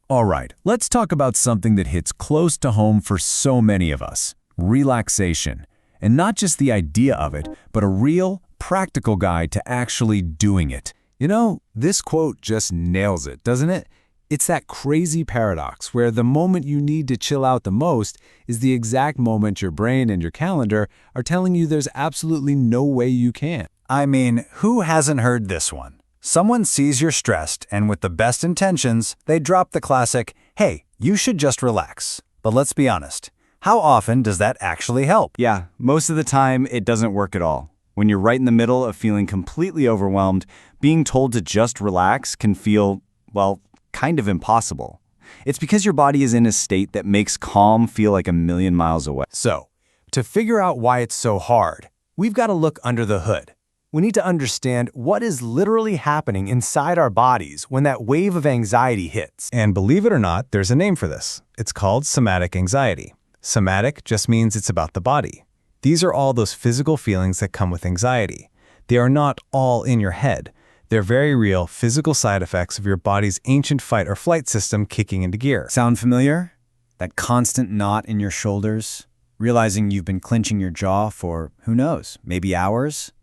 All right, let's talk about something that hits close to home for so many of us: relaxation. And not just the idea of it, but a real, practical guide to actually doing it. You know, this quote just nails it, doesn't it? It's that crazy paradox where the moment you need to chill out the most is the exact moment your brain and your calendar are telling you there's absolutely no way you can. I mean, who hasn't heard this one? Someone sees you're stressed, and with the best intentions, they drop the classic, "Hey, you should just relax." But let's be honest, how often does that actually help? Yeah, most of the time it doesn't work at all. When you're right in the middle of feeling completely overwhelmed, being told to just relax can feel, well, kind of impossible. It's because your body is in a state that makes calm feel like a million miles away. So, to figure out why it's so hard, we've got to look under the hood. We need to understand what is literally happening inside our bodies when that wave of anxiety hits. And believe it or not, there's a name for this. It's called somatic anxiety. Somatic just means it's about the body. These are all those physical feelings that come with anxiety. They are not all in your head. They're very real physical side effects of your body's ancient fight or flight system kicking into gear. Sound familiar? That constant knot in your shoulders, realizing you've been clenching your jaw for, who knows, maybe hours?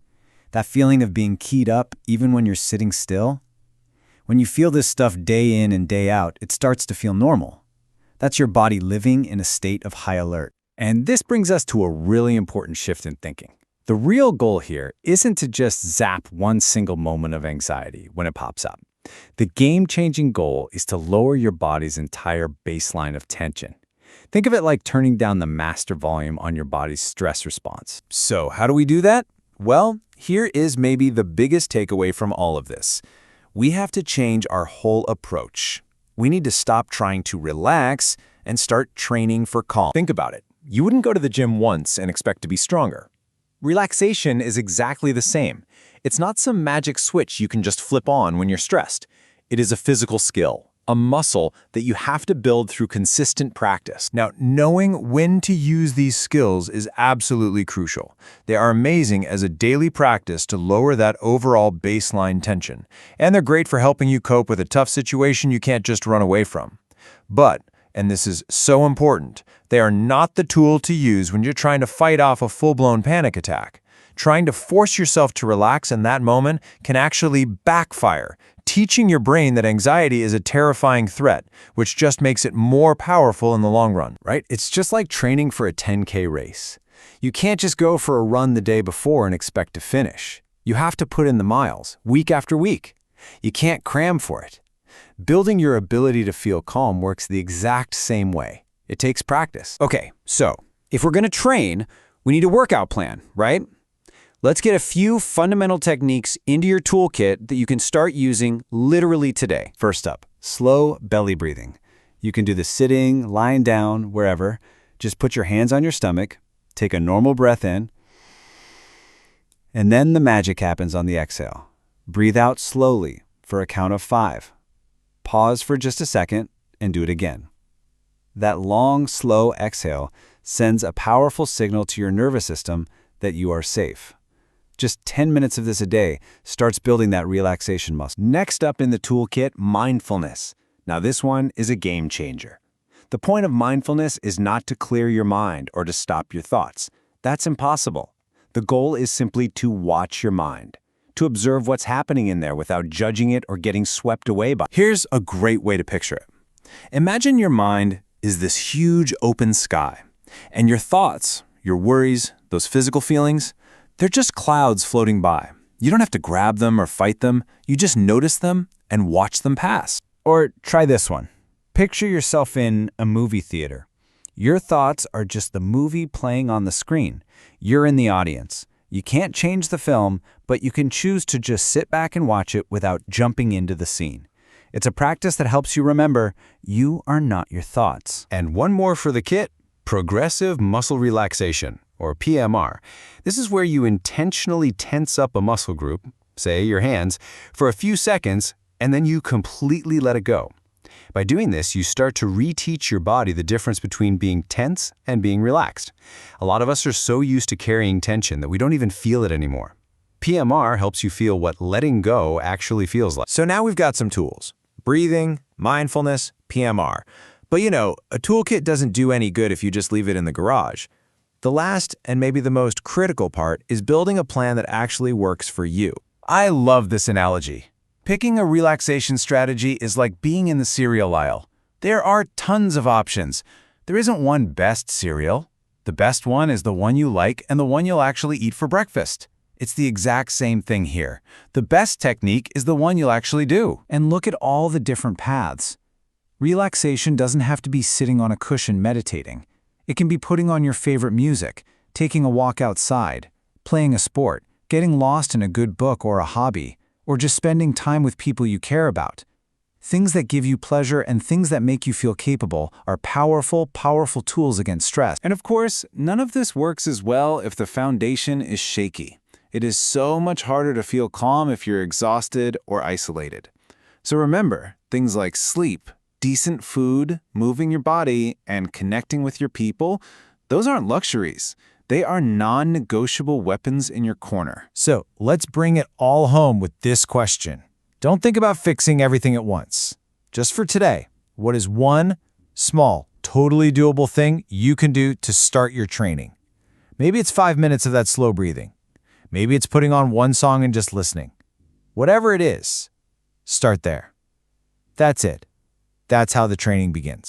That feeling of being keyed up even when you're sitting still? When you feel this stuff day in and day out, it starts to feel normal. That's your body living in a state of high alert. And this brings us to a really important shift in thinking. The real goal here isn't to just zap one single moment of anxiety when it pops up. The game-changing goal is to lower your body's entire baseline of tension. Think of it like turning down the master volume on your body's stress response. So, how do we do that? Well, here is maybe the biggest takeaway from all of this. We have to change our whole approach. We need to stop trying to relax and start training for calm. Think about it. You wouldn't go to the gym once and expect to be stronger. Relaxation is exactly the same. It's not some magic switch you can just flip on when you're stressed. It is a physical skill, a muscle that you have to build through consistent practice. Now, knowing when to use these skills is absolutely crucial. They are amazing as a daily practice to lower that overall baseline tension. And they're great for helping you cope with a tough situation you can't just run away from. But, and this is so important, they are not the tool to use when you're trying to fight off a full-blown panic attack. Trying to force yourself to relax in that moment can actually backfire, teaching your brain that anxiety is a terrifying threat, which just makes it more powerful in the long run, right? It's just like training for a 10K race. You can't just go for a run the day before and expect to finish. You have to put in the miles, week after week. You can't cram for it. Building your ability to feel calm works the exact same way. It takes practice. Okay, so if we're going to train, we need a workout plan, right? Let's get a few fundamental techniques into your toolkit that you can start using literally today. First up, slow belly breathing. You can do this sitting, lying down, wherever. Just put your hands on your stomach, take a normal breath in, and then the magic happens on the exhale. Breathe out slowly for a count of 5. Pause for just a second and do it again. That long, slow exhale sends a powerful signal to your nervous system that you are safe. Just 10 minutes of this a day starts building that relaxation muscle. Next up in the toolkit, mindfulness. Now this one is a game changer. The point of mindfulness is not to clear your mind or to stop your thoughts. That's impossible. The goal is simply to watch your mind, to observe what's happening in there without judging it or getting swept away by it. Here's a great way to picture it. Imagine your mind is this huge open sky, and your thoughts, your worries, those physical feelings, they're just clouds floating by. You don't have to grab them or fight them. You just notice them and watch them pass. Or try this one. Picture yourself in a movie theater. Your thoughts are just the movie playing on the screen. You're in the audience. You can't change the film, but you can choose to just sit back and watch it without jumping into the scene. It's a practice that helps you remember you are not your thoughts. And one more for the kit, progressive muscle relaxation, or PMR. This is where you intentionally tense up a muscle group, say your hands, for a few seconds, and then you completely let it go. By doing this, you start to reteach your body the difference between being tense and being relaxed. A lot of us are so used to carrying tension that we don't even feel it anymore. PMR helps you feel what letting go actually feels like. So now we've got some tools: breathing, mindfulness, PMR. But a toolkit doesn't do any good if you just leave it in the garage. The last, and maybe the most critical part, is building a plan that actually works for you. I love this analogy. Picking a relaxation strategy is like being in the cereal aisle. There are tons of options. There isn't one best cereal. The best one is the one you like and the one you'll actually eat for breakfast. It's the exact same thing here. The best technique is the one you'll actually do. And look at all the different paths. Relaxation doesn't have to be sitting on a cushion meditating. It can be putting on your favorite music, taking a walk outside, playing a sport, getting lost in a good book or a hobby, or just spending time with people you care about. Things that give you pleasure and things that make you feel capable are powerful, powerful tools against stress. And of course, none of this works as well if the foundation is shaky. It is so much harder to feel calm if you're exhausted or isolated. So remember, things like sleep, decent food, moving your body, and connecting with your people, those aren't luxuries. They are non-negotiable weapons in your corner. So let's bring it all home with this question. Don't think about fixing everything at once. Just for today, what is one small, totally doable thing you can do to start your training? Maybe it's 5 minutes of that slow breathing. Maybe it's putting on one song and just listening. Whatever it is, start there. That's it. That's how the training begins.